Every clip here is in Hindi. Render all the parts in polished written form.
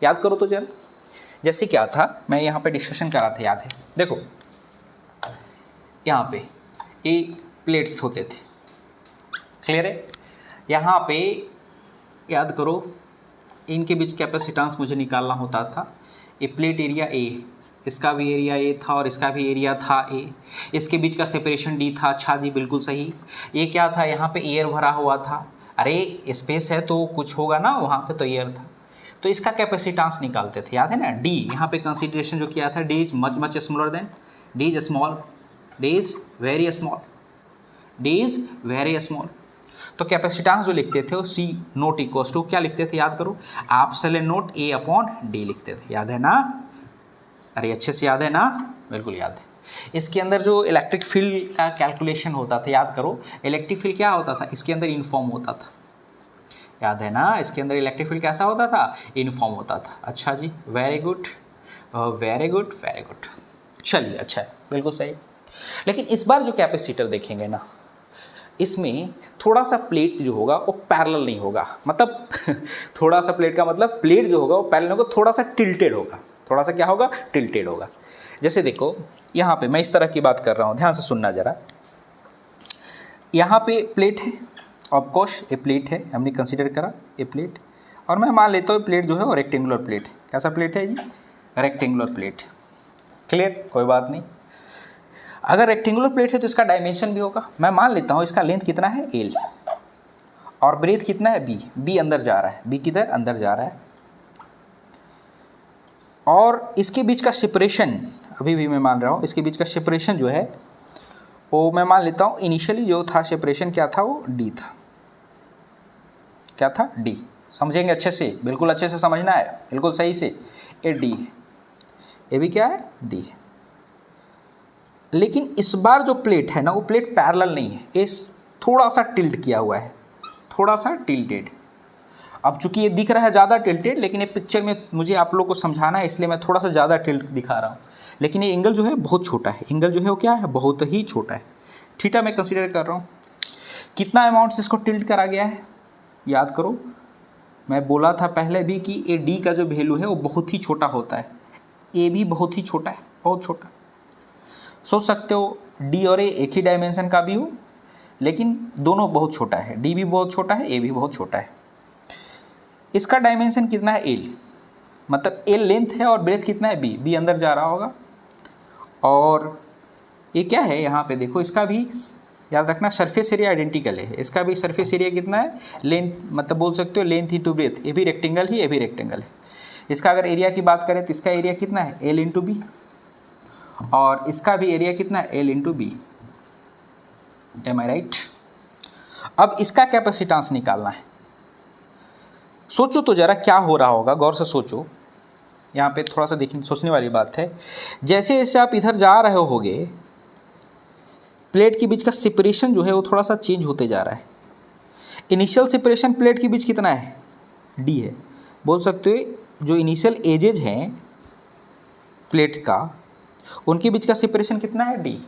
याद करो तो जरा, जैसे क्या था, मैं यहाँ पे डिस्कशन करा था, याद है? देखो यहाँ पे ये प्लेट्स होते थे, क्लियर है? यहाँ पे याद करो, इनके बीच कैपेसिटेंस मुझे निकालना होता था। ये प्लेट एरिया ए, इसका भी एरिया ए था और इसका भी एरिया था ए, इसके बीच का सेपरेशन डी था। अच्छा जी, बिल्कुल सही। ये क्या था, यहाँ पे एयर भरा हुआ था। अरे स्पेस है तो कुछ होगा ना, वहाँ पे तो एयर था, तो इसका कैपेसिटेंस निकालते थे, याद है ना? डी, यहाँ पे कंसीडरेशन जो किया था, D is much much smaller then, D is small, D is very small, D is very small. तो कैपेसिटेंस जो लिखते थे वो सी नोट इक्वल्स टू क्या लिखते थे, याद करो, एप्सिलॉन नोट ए अपॉन डी लिखते थे, याद है ना? अरे अच्छे से याद है ना? बिल्कुल याद है। इसके अंदर जो इलेक्ट्रिक फील्ड का कैलकुलेशन होता था, याद करो, इलेक्ट्रिक फील्ड क्या होता था, इसके अंदर यूनिफॉर्म होता था, याद है ना? इसके अंदर इलेक्ट्रिक फील्ड कैसा होता था, यूनिफॉर्म होता था। अच्छा जी, very good very good very good, चलिए अच्छा है, बिल्कुल सही। लेकिन इस बार जो कैपेसिटर देखेंगे ना, इसमें थोड़ा सा प्लेट जो होगा वो पैरेलल नहीं होगा, मतलब थोड़ा सा प्लेट का मतलब प्लेट जो होगा वो पैरेलल होगा, थोड़ा सा टिल्टेड होगा। थोड़ा सा क्या होगा, टिल्टेड होगा। जैसे देखो यहाँ पे मैं इस तरह की बात कर रहा हूँ, ध्यान से सुनना जरा। यहाँ पे प्लेट है, ऑफकोर्स ये प्लेट है, हमने कंसीडर करा ये प्लेट, और मैं मान लेता हूँ प्लेट जो है वो रेक्टेंगुलर प्लेट है। कैसा प्लेट है जी, रेक्टेंगुलर प्लेट, क्लियर, कोई बात नहीं। अगर रेक्टेंगुलर प्लेट है तो इसका डायमेंशन भी होगा। मैं मान लेता हूँ इसका लेंथ कितना है एल, और ब्रेथ कितना है बी, बी अंदर जा रहा है, बी किधर अंदर जा रहा है, और इसके बीच का सेपरेशन अभी भी मैं मान रहा हूँ, इसके बीच का सेपरेशन जो है वो मैं मान लेता हूँ इनिशियली जो था सेपरेशन क्या था, वो डी था। क्या था, डी। समझेंगे अच्छे से, बिल्कुल अच्छे से समझना है, बिल्कुल सही से। ये डी है, ये भी क्या है, डी है। लेकिन इस बार जो प्लेट है ना, वो प्लेट पैरेलल नहीं है, ये थोड़ा सा टिल्ट किया हुआ है, थोड़ा सा टिल्टेड। अब चूंकि ये दिख रहा है ज़्यादा टिल्टेड, लेकिन ये पिक्चर में मुझे आप लोग को समझाना है, इसलिए मैं थोड़ा सा ज़्यादा टिल्ट दिखा रहा हूँ। लेकिन ये एंगल जो है बहुत छोटा है, एंगल जो है वो क्या है, बहुत ही छोटा है। थीटा मैं कंसीडर कर रहा हूँ। कितना अमाउंट से इसको टिल्ट करा गया है, याद करो, मैं बोला था पहले भी कि ए डी का जो वैल्यू है वो बहुत ही छोटा होता है, ए भी बहुत ही छोटा है, बहुत छोटा। सोच सकते हो डी और ए एक ही डायमेंशन का भी हो, लेकिन दोनों बहुत छोटा है, डी भी बहुत छोटा है, ए भी बहुत छोटा है। इसका डायमेंशन कितना है, एल, मतलब एल लेंथ है, और ब्रेथ कितना है, बी, बी अंदर जा रहा होगा। और ये क्या है, यहाँ पे देखो, इसका भी याद रखना सरफेस एरिया आइडेंटिकल है, इसका भी सरफेस एरिया कितना है, लेंथ, मतलब बोल सकते हो लेंथ इंटू ब्रेथ, ये भी रेक्टेंगल ही, ये भी रेक्टेंगल है। इसका अगर एरिया की बात करें तो इसका एरिया कितना है, एल इंटू बी, और इसका भी एरिया कितना है, L into B. M I right? अब इसका कैपेसिटेंस निकालना है। सोचो तो जरा क्या हो रहा होगा, गौर से सोचो, यहाँ पे थोड़ा सा देखने सोचने वाली बात है। जैसे जैसे आप इधर जा रहे होगे, प्लेट के बीच का सेपरेशन जो है वो थोड़ा सा चेंज होते जा रहा है। इनिशियल सेपरेशन प्लेट के बीच कितना है, डी है, बोल सकते हो जो इनिशियल एजेज हैं प्लेट का, उनके बीच का सेपरेशन कितना है, डी।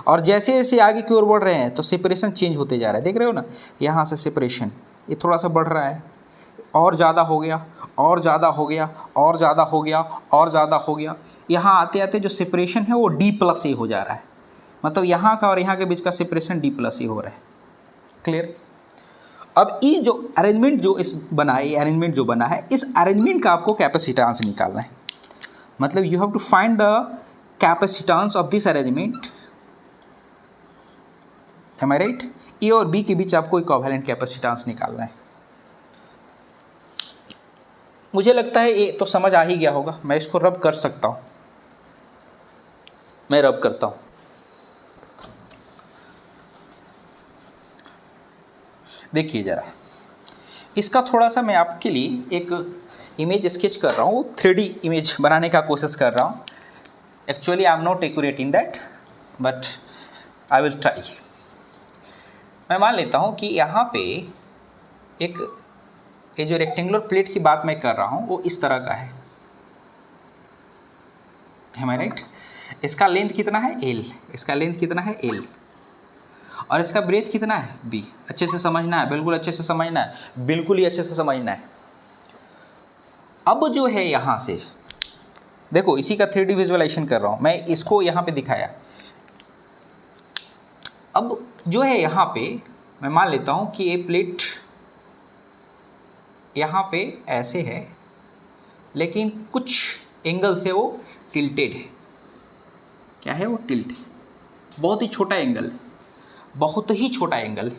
और जैसे जैसे आगे की ओर बढ़ रहे हैं तो सेपरेशन चेंज होते जा रहा है, देख रहे हो ना, यहाँ से सेपरेशन ये थोड़ा सा बढ़ रहा है, और ज़्यादा हो गया, और ज़्यादा हो गया, और ज़्यादा हो गया, और ज़्यादा हो गया। यहाँ आते आते जो सेपरेशन है वो डी प्लस ए हो जा रहा है, मतलब यहाँ का और यहाँ के बीच का सेपरेशन डी प्लस ए हो रहा है, क्लियर? अब ये जो अरेंजमेंट जो इस बना है, अरेंजमेंट जो बना है, इस अरेंजमेंट का आपको कैपेसिटेंस निकालना है। मतलब you have to find the capacitance of this arrangement, am I right? A और बी के बीच आपको इक्विवेलेंट कैपेसिटेंस निकालना है। मुझे लगता है ये तो समझ आ ही गया होगा। मैं इसको रब कर सकता हूँ, मैं रब करता हूँ। देखिए ज़रा, इसका थोड़ा सा मैं आपके लिए एक इमेज स्केच कर रहा हूँ, 3D इमेज बनाने का कोशिश कर रहा हूँ। Actually I am not accurate in that, but I will try. मैं मान लेता हूँ कि यहाँ पे एक ये जो रेक्टेंगुलर प्लेट की बात मैं कर रहा हूँ वो इस तरह का है, am I right? इसका लेंथ कितना है, एल, इसका लेंथ कितना है, एल, और इसका ब्रेथ कितना है, बी। अच्छे से समझना है, बिल्कुल अच्छे से समझना है, बिल्कुल ही अच्छे से समझना है। अब जो है यहाँ से देखो, इसी का 3D विजुअलाइजेशन कर रहा हूँ मैं, इसको यहाँ पे दिखाया। अब जो है यहाँ पे मैं मान लेता हूँ कि ये प्लेट यहाँ पे ऐसे है, लेकिन कुछ एंगल से वो टिल्टेड है। क्या है वो? टिल्ट है। बहुत ही छोटा एंगल, बहुत ही छोटा एंगल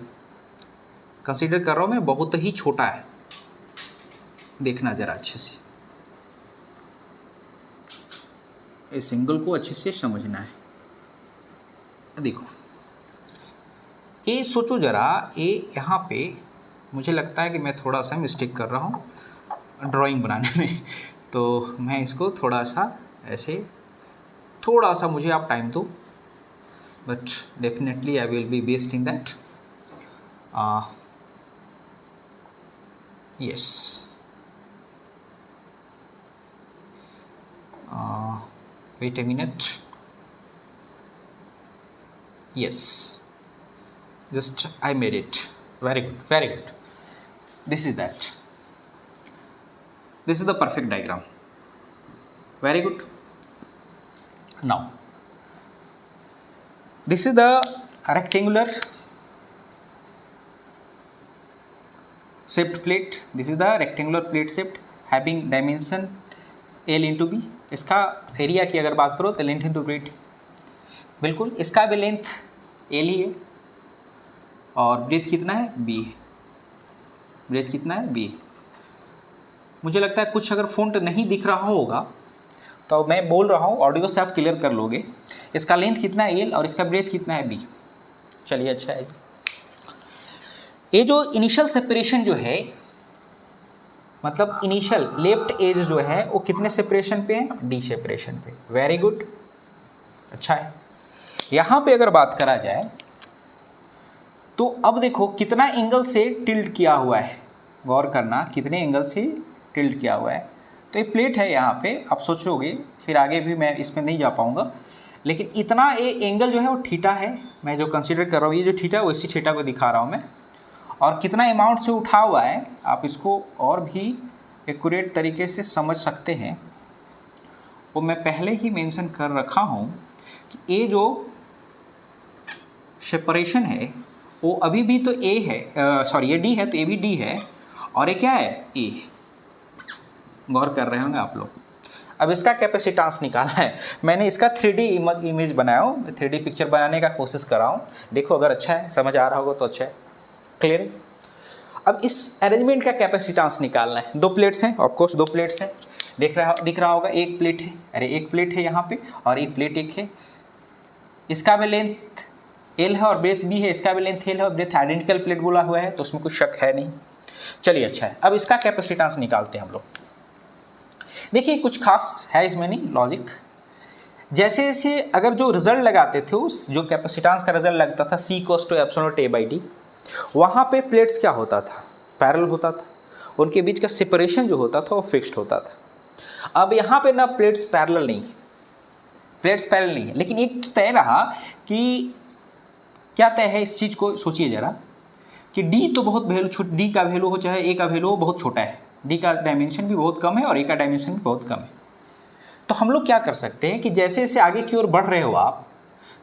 कंसीडर कर रहा हूँ मैं, बहुत ही छोटा है। देखना ज़रा अच्छे से, इस एंगल को अच्छे से समझना है। देखो ये सोचो ज़रा, ये यहाँ पे मुझे लगता है कि मैं थोड़ा सा मिस्टेक कर रहा हूँ ड्राइंग बनाने में, तो मैं इसको थोड़ा सा ऐसे, थोड़ा सा मुझे आप टाइम दो, but definitely I will be best in that. Yes, wait a minute. Yes, just I made it. Very good, very good. This is that. This is the perfect diagram. Very good. Now this is the rectangular shaped plate. This is the rectangular plate shaped having dimension L into B. इसका एरिया की अगर बात करो तो लेंथ इंटू ब्रेथ, बिल्कुल इसका भी लेंथ L ही है, और ब्रेथ कितना है? B है। ब्रेथ कितना है? B। मुझे लगता है कुछ अगर फ़ॉन्ट नहीं दिख रहा होगा तो मैं बोल रहा हूँ, ऑडियो से आप क्लियर कर लोगे। इसका लेंथ कितना है? L, और इसका ब्रेथ कितना है? B। चलिए अच्छा है। ये जो इनिशियल सेपरेशन जो है, मतलब इनिशियल लेफ्ट एज जो है वो कितने सेपरेशन पे है? D सेपरेशन पे। वेरी गुड, अच्छा है। यहाँ पे अगर बात करा जाए तो अब देखो कितना एंगल से टिल्ट किया हुआ है, गौर करना कितने एंगल से टिल्ट किया हुआ है। तो ये प्लेट है यहाँ पे, आप सोचोगे फिर आगे भी मैं इसमें नहीं जा पाऊँगा, लेकिन इतना ये एंगल जो है वो थीटा है, मैं जो कंसीडर कर रहा हूँ, ये जो थीटा है वैसी थीटा को दिखा रहा हूँ मैं। और कितना अमाउंट से उठा हुआ है आप इसको और भी एक्यूरेट तरीके से समझ सकते हैं, वो मैं पहले ही मेंशन कर रखा हूँ कि ये जो सेपरेशन है वो अभी भी तो ए है, सॉरी ये डी है, तो ये भी डी है, और ये क्या है? ए। गौर कर रहे होंगे आप लोग। अब इसका कैपेसिटेंस निकालना है। मैंने इसका 3D इमेज बनाया हूँ, 3D पिक्चर बनाने का कोशिश कर रहा हूँ। देखो अगर अच्छा है, समझ आ रहा होगा तो अच्छा है, क्लियर। अब इस अरेंजमेंट का कैपेसिटेंस निकालना है। दो प्लेट्स हैं, ऑफकोर्स दो प्लेट्स हैं, दिख रहा होगा। एक प्लेट है, अरे एक प्लेट है यहाँ पे, और एक प्लेट एक है। इसका भी लेंथ L है और ब्रेथ B है, इसका भी लेंथ L है और ब्रेथ आइडेंटिकल प्लेट बोला हुआ है, तो उसमें कुछ शक है नहीं। चलिए अच्छा है, अब इसका कैपेसिटेंस निकालते हैं हम लोग। देखिए कुछ खास है इसमें नहीं लॉजिक। जैसे जैसे अगर जो रिजल्ट लगाते थे, उस जो कैपेसिटेंस का रिजल्ट लगता था C=ε/A/D, वहाँ पे प्लेट्स क्या होता था? पैरेलल होता था, उनके बीच का सेपरेशन जो होता था वो फिक्स्ड होता था। अब यहाँ पे ना प्लेट्स पैरेलल नहीं है, प्लेट्स पैरेलल नहीं है, लेकिन एक तय रहा कि क्या तय है इस चीज़ को सोचिए ज़रा कि D तो बहुत वैल्यू छोटी, D का वैल्यू हो चाहे A का वैल्यू हो बहुत छोटा है, D का डायमेंशन भी बहुत कम है और A का डायमेंशन भी बहुत कम है। तो हम लोग क्या कर सकते हैं कि जैसे जैसे आगे की ओर बढ़ रहे हो आप,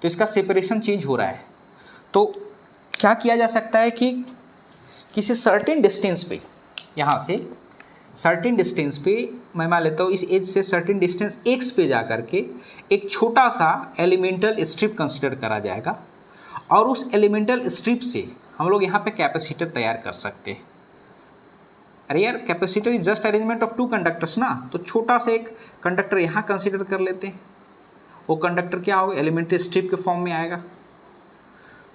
तो इसका सेपरेशन चेंज हो रहा है, तो क्या किया जा सकता है कि किसी सर्टेन डिस्टेंस पे, यहाँ से सर्टेन डिस्टेंस पे मैं मान लेता हूँ इस एज से सर्टेन डिस्टेंस x पे जा कर के एक छोटा सा एलिमेंटल स्ट्रिप कंसिडर करा जाएगा, और उस एलिमेंटल स्ट्रिप से हम लोग यहाँ पे कैपेसिटर तैयार कर सकते हैं। अरे यार, capacitor is just arrangement of two conductors ना, तो छोटा सा एक कंडक्टर यहाँ कंसिडर कर लेते हैं। वो कंडक्टर क्या होगा? एलिमेंटल स्ट्रिप के फॉर्म में आएगा।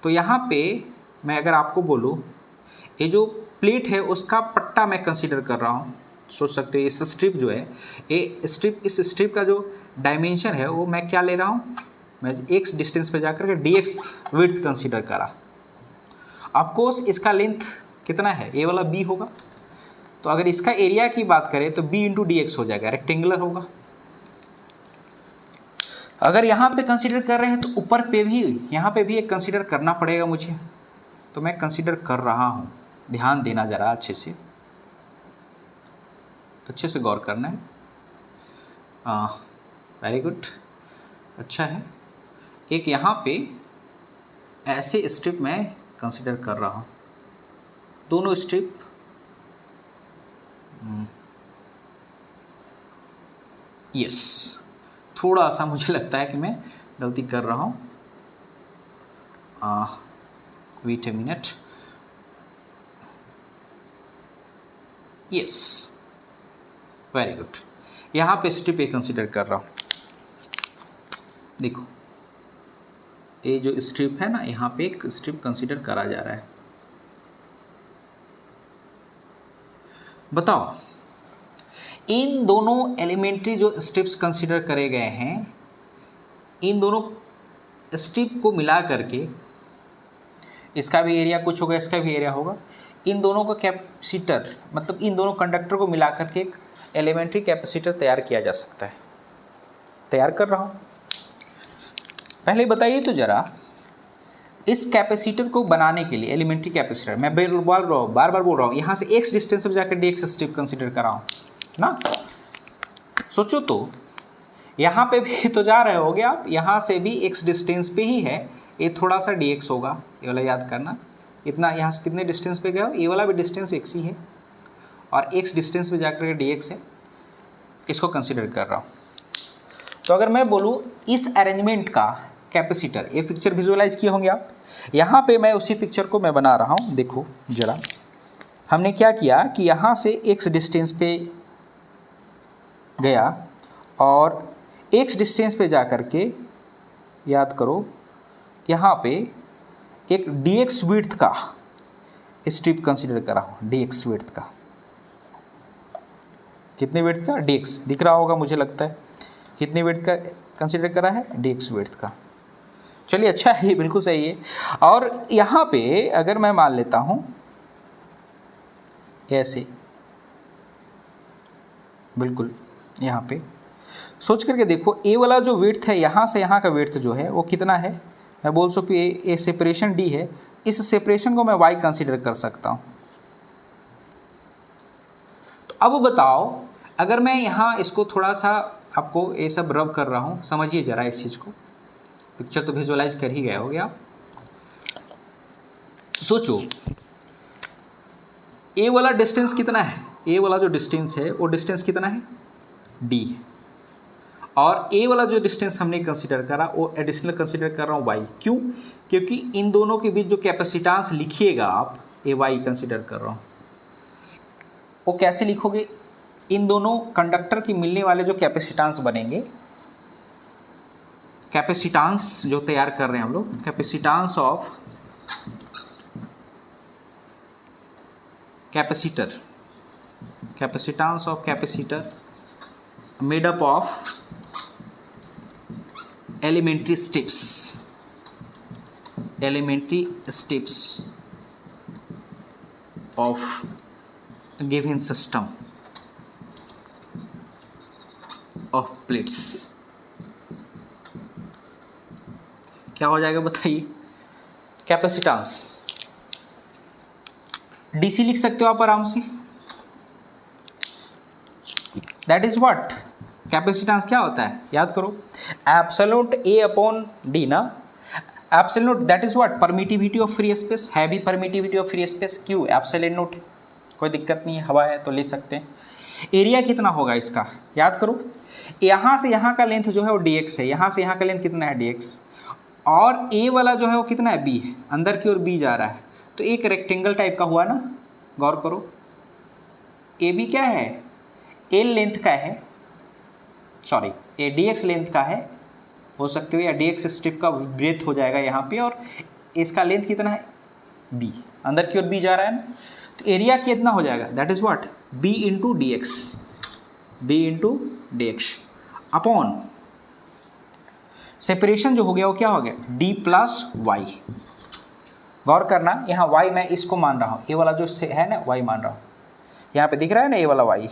तो यहाँ पे मैं अगर आपको बोलूँ, ये जो प्लेट है उसका पट्टा मैं कंसिडर कर रहा हूँ, सोच सकते हैं इस स्ट्रिप जो है, ये स्ट्रिप, इस स्ट्रिप का जो डायमेंशन है वो मैं क्या ले रहा हूँ? मैं x डिस्टेंस पे जाकर के dx विड्थ कंसिडर करा। ऑफकोर्स इसका लेंथ कितना है? ए वाला b होगा, तो अगर इसका एरिया की बात करें तो b इंटू dx हो जाएगा, रेक्टेंगुलर होगा। अगर यहाँ पे कंसिडर कर रहे हैं तो ऊपर पे भी, यहाँ पे भी एक कंसिडर करना पड़ेगा मुझे, तो मैं कंसिडर कर रहा हूँ, ध्यान देना ज़रा अच्छे से। अच्छे से गौर करना है। वेरी गुड, अच्छा है। एक यहाँ पे ऐसे स्ट्रिप मैं कंसिडर कर रहा हूँ, दोनों स्ट्रिप यस, थोड़ा सा मुझे लगता है कि मैं गलती कर रहा हूँ। Wait a minute, yes, very good. यहाँ पे स्ट्रिप ए कंसिडर कर रहा हूँ। देखो ये जो स्ट्रिप है ना, यहाँ पे एक स्ट्रिप कंसिडर करा जा रहा है। बताओ इन दोनों एलिमेंट्री जो स्ट्रिप्स कंसिडर करे गए हैं, इन दोनों स्ट्रिप को मिला करके इसका भी एरिया कुछ होगा, इसका भी एरिया होगा। इन दोनों का कैपेसिटर, मतलब इन दोनों कंडक्टर को मिला करके एक एलिमेंट्री कैपेसिटर तैयार किया जा सकता है। तैयार कर रहा हूँ। पहले बताइए तो जरा, इस कैपेसिटर को बनाने के लिए एलिमेंट्री कैपेसिटर, मैं बार बार बोल रहा हूँ, यहाँ से x डिस्टेंस पर जाकर dx स्ट्रिप कंसिडर कर रहा हूँ ना। सोचो तो यहाँ पे भी तो जा रहे होगे आप, यहाँ से भी x डिस्टेंस पे ही है, ये थोड़ा सा dx होगा, ये वाला याद करना। इतना यहाँ से कितने डिस्टेंस पे गया हो, ये वाला भी डिस्टेंस x ही है, और x डिस्टेंस पे जाकर dx है, इसको कंसिडर कर रहा हूँ। तो अगर मैं बोलूँ इस अरेंजमेंट का कैपेसिटर, ये पिक्चर विजुअलाइज किए होंगे आप, यहाँ पे मैं उसी पिक्चर को मैं बना रहा हूँ। देखो जरा, हमने क्या किया कि यहाँ से x डिस्टेंस पे गया और x डिस्टेंस पे जा कर के, याद करो, यहाँ पे एक dx विड्थ का स्ट्रिप कंसिडर करा हूँ। dx विड्थ का, कितने विड्थ का, dx दिख रहा होगा मुझे लगता है, कितने विड्थ का कंसिडर करा है, dx विड्थ का। चलिए अच्छा है, ये बिल्कुल सही है। और यहाँ पे अगर मैं मान लेता हूँ ऐसे, बिल्कुल यहाँ पे सोच करके देखो, ए वाला जो विड्थ है यहाँ से यहाँ का विड्थ जो है वो कितना है, मैं बोल सकूँ ये सेपरेशन d है, इस सेपरेशन को मैं y कंसिडर कर सकता हूँ। तो अब बताओ, अगर मैं यहाँ इसको थोड़ा सा आपको ये सब रब कर रहा हूँ, समझिए जरा इस चीज़ को, पिक्चर तो विजुअलाइज कर ही गए होगे आप। सोचो ए वाला डिस्टेंस कितना है, ए वाला जो डिस्टेंस है वो डिस्टेंस कितना है, d, और ए वाला जो डिस्टेंस हमने कंसिडर करा वो एडिशनल कंसिडर कर रहा हूँ y। क्यों? क्योंकि इन दोनों के बीच जो कैपेसिटेंस लिखिएगा आप, ए y कंसिडर कर रहा हूँ, वो कैसे लिखोगे, इन दोनों कंडक्टर की मिलने वाले जो कैपेसिटेंस बनेंगे, कैपेसिटेंस जो तैयार कर रहे हैं हम लोग, capacitance of capacitor, capacitance of capacitor made up of elementary steps of given system of plates। क्या हो जाएगा बताइए, कैपेसिटेंस डीसी लिख सकते हो आप आराम से, दैट इज व्हाट, कैपेसिटेंस क्या होता है, याद करो, एब्सोल्यूट ए अपॉन डी ना, absolute that is what, permittivity of free space, है भी परमिटिविटी ऑफ फ्री स्पेस, क्यों, एब्सोल्यूट, कोई दिक्कत नहीं है, हवा है तो ले सकते हैं। एरिया कितना होगा इसका, याद करो, यहाँ से यहाँ का लेंथ जो है वो dx है, यहाँ से यहाँ का लेंथ कितना है dx, और ए वाला जो है वो कितना है b है, अंदर की ओर b जा रहा है, तो एक रेक्टेंगल टाइप का हुआ ना, गौर करो, ए बी क्या है, एल लेंथ का है, सॉरी ये dx लेंथ का है, हो सकते हो, या dx स्ट्रिप का ब्रेथ हो जाएगा यहाँ पे, और इसका लेंथ कितना है b, अंदर की ओर b जा रहा है ना, तो एरिया कितना हो जाएगा, that is what, b into D x upon separation जो हो गया वो क्या हो गया, d प्लस वाई। गौर करना, यहाँ y मैं इसको मान रहा हूँ, ये वाला जो है ना y मान रहा हूँ, यहाँ पे दिख रहा है ना ये वाला y,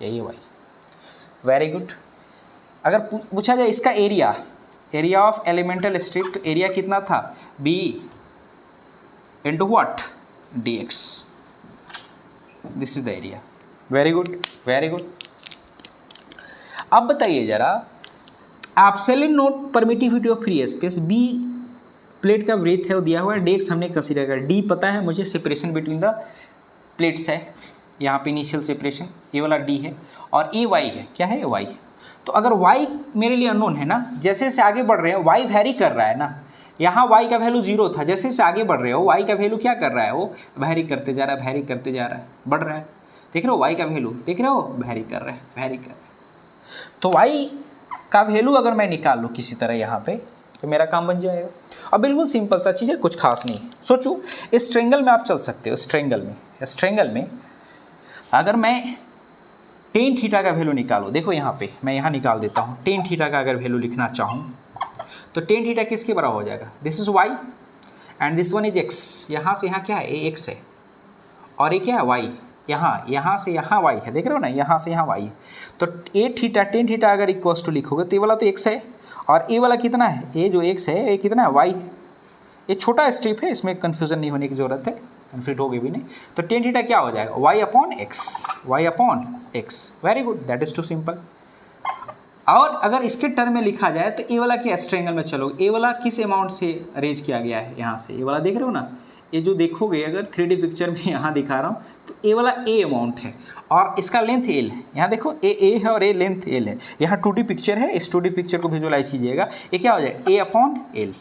यही है y, वेरी गुड। अगर पूछा जाए इसका area, area of elemental strip, तो एरिया कितना था, b into what, dx, this is the area. Very good, very good. अब बताइए जरा, absolute nought permittivity of free space, B plate का ब्रेथ है वो दिया हुआ है, डेक्स हमने कंसीडर कर, डी पता है मुझे सेपरेशन बिटवीन द प्लेट्स है, यहाँ पे इनिशियल सेपरेशन, ये वाला डी है, और ए वाई है, क्या है वाई। तो अगर वाई मेरे लिए अननोन है ना, जैसे जैसे आगे बढ़ रहे हैं वाई वैरी कर रहा है ना, यहाँ वाई का वैल्यू 0 था, जैसे जैसे आगे बढ़ रहे हो वाई का वैल्यू क्या कर रहा है, वो वैरी करते जा रहा है, वैरी करते जा रहा है, बढ़ रहा है, देख रहे हो वाई का वैल्यू, देख रहे हो वैरी कर रहा है, वैरी कर रहा है। तो वाई का वैल्यू अगर मैं निकाल लूँ किसी तरह यहाँ पे, तो मेरा काम बन जाएगा। अब बिल्कुल सिंपल सा चीज़ है, कुछ खास नहीं है। सोचो इस ट्रायंगल में आप चल सकते हो, इस ट्रायंगल में अगर मैं टेन थीटा का वैल्यू निकालो, देखो यहाँ पे मैं यहाँ निकाल देता हूँ, टेन थीटा का अगर वैल्यू लिखना चाहूँ तो टेन थीटा किसके बराबर हो जाएगा, this is Y and this one is X, यहाँ से यहाँ क्या है, ए एक्स है, और ये क्या है वाई, यहाँ से यहाँ वाई है, देख रहे हो ना, यहाँ से यहाँ वाई है। तो ए थीटा टेन थीटा अगर इक्वल्स टू लिखोगे तो ये वाला तो एक्स है, और ए वाला कितना है, ए जो एक्स है ये कितना है, वाई है। ये छोटा स्टेप है, इसमें कन्फ्यूजन नहीं होने की ज़रूरत है, कन्फ्यूज होगे भी नहीं। तो टेन थीटा क्या हो जाएगा, Y upon X, very good, that is too simple. और अगर इसके टर्म में लिखा जाए तो ए वाला के ट्रायंगल में चलोगे, ए वाला किस अमाउंट से अरेंज किया गया है, यहाँ से ए वाला देख रहे हो ना, ये जो देखोगे अगर 3D पिक्चर में यहाँ दिखा रहा हूँ तो ए वाला ए अमाउंट है और इसका लेंथ एल है, यहाँ देखो ए है और ए लेंथ एल है, यहाँ 2D पिक्चर है, इस 2D पिक्चर को विजुअलाइज कीजिएगा, ये क्या हो जाएगा, ए अपॉन एल।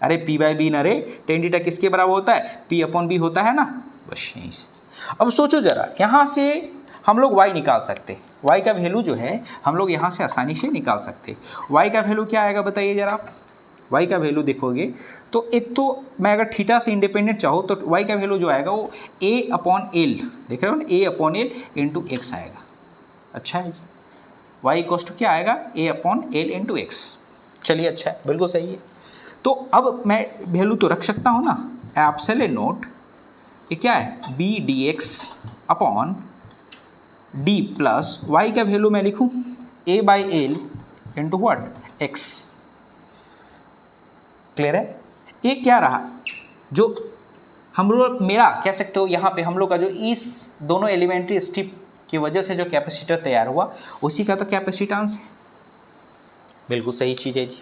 अरे पी बाई बी ना रे, टेन थीटा किसके बराबर होता है, पी अपॉन बी होता है ना, बस यहीं से। अब सोचो जरा, यहाँ से हम लोग y निकाल सकते, y का वैल्यू जो है हम लोग यहाँ से आसानी से निकाल सकते। y का वैल्यू क्या आएगा बताइए जरा आप, y का वैल्यू देखोगे तो एक तो मैं अगर थीटा से इंडिपेंडेंट चाहूँ तो y का वैल्यू जो आएगा वो a अपॉन एल, देख रहे हो ना, a upon L into x आएगा। अच्छा है जी, y इक्वल्स टू क्या आएगा, a upon L into x. चलिए अच्छा है, बिल्कुल सही है। तो अब मैं वैल्यू तो रख सकता हूँ ना, एब्सोल्यूट नोट ये क्या है, b D x upon D plus y का वैल्यू मैं लिखूं a by L into what x. Clear है, ये क्या रहा, जो हम लोग मेरा कह सकते हो यहाँ पे हम लोग का जो इस दोनों एलिमेंट्री स्ट्रिप की वजह से जो कैपेसिटर तैयार हुआ उसी का तो कैपेसिटेंस है, बिल्कुल सही चीज़ है जी।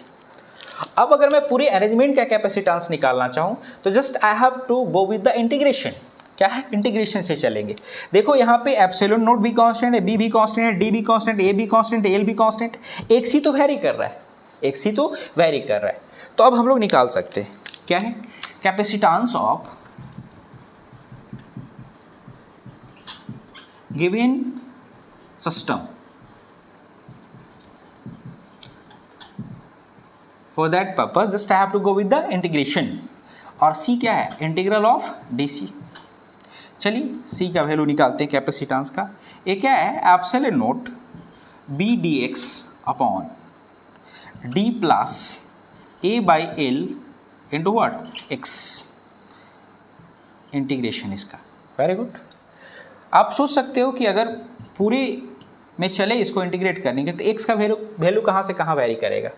अब अगर मैं पूरे अरेंजमेंट का कैपेसिटेंस निकालना चाहूँ तो just I have to go with the integration, क्या है, इंटीग्रेशन से चलेंगे। देखो यहाँ पे एप्सिलॉन नोट भी कांस्टेंट है, बी भी कांस्टेंट है, डी भी कांस्टेंट, ए भी कांस्टेंट, एल भी कांस्टेंट, एक्स ही तो वेरी कर रहा है, एक्स ही तो वेरी कर रहा है। तो अब हम लोग निकाल सकते हैं, क्या है, capacitance of given system. For that purpose just I have to go with the integration, और सी क्या है, इंटीग्रल ऑफ डी सी। चलिए सी का वैल्यू निकालते हैं कैपेसिटेंस का, ये क्या है, epsilon note B D x upon D plus A by L into what x, integration इसका। Very good. आप सोच सकते हो कि अगर पूरे में चले इसको इंटीग्रेट करने के तो एक्स का वैल्यू कहाँ से कहाँ वेरी करेगा,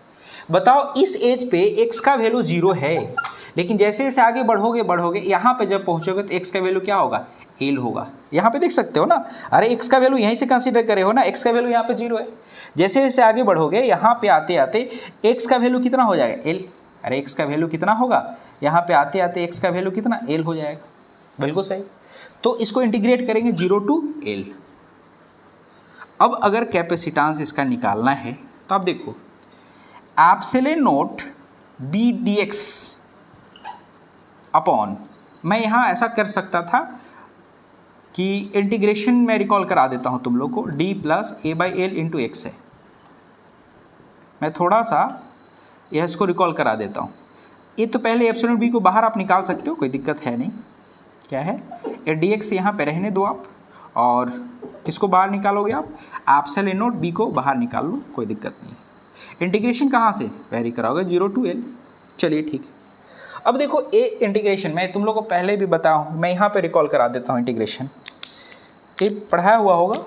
बताओ। इस एज पे एक्स का वैल्यू 0 है, लेकिन जैसे जैसे आगे बढ़ोगे यहाँ पे जब पहुँचोगे तो एक्स का वैल्यू क्या होगा, एल होगा। यहाँ पे देख सकते हो ना, अरे एक्स का वैल्यू यहीं से कंसीडर करे हो ना, एक्स का वैल्यू यहाँ पे 0 है। जैसे जैसे आगे बढ़ोगे यहाँ पे आते आते एक्स का वैल्यू कितना हो जाएगा, एल। अरे एक्स का वैल्यू कितना होगा, यहाँ पे आते आते एक्स का वैल्यू कितना, एल हो जाएगा, बिल्कुल सही। तो इसको इंटीग्रेट करेंगे 0 टू एल। अब अगर कैपेसिटेंस इसका निकालना है तो आप देखो, epsilon note B D x upon, मैं यहाँ ऐसा कर सकता था कि इंटीग्रेशन में रिकॉल करा देता हूँ तुम लोग को, D plus A by L into x है, मैं थोड़ा सा यह इसको रिकॉल करा देता हूँ। ये तो पहले एप्सिलॉन बी को बाहर आप निकाल सकते हो, कोई दिक्कत है नहीं। क्या है, ये डी एक्स यहाँ पे रहने दो आप, और किसको बाहर निकालोगे आप, एप्सिलॉन नोट बी को बाहर निकाल लो, कोई दिक्कत नहीं। इंटीग्रेशन कहाँ से वेरी कराओगे, 0 टू एल। चलिए ठीक है। अब देखो ए इंटीग्रेशन मैं तुम लोग को पहले भी बताया हूँ, मैं यहाँ पे रिकॉल करा देता हूँ इंटीग्रेशन। ये पढ़ाया हुआ होगा,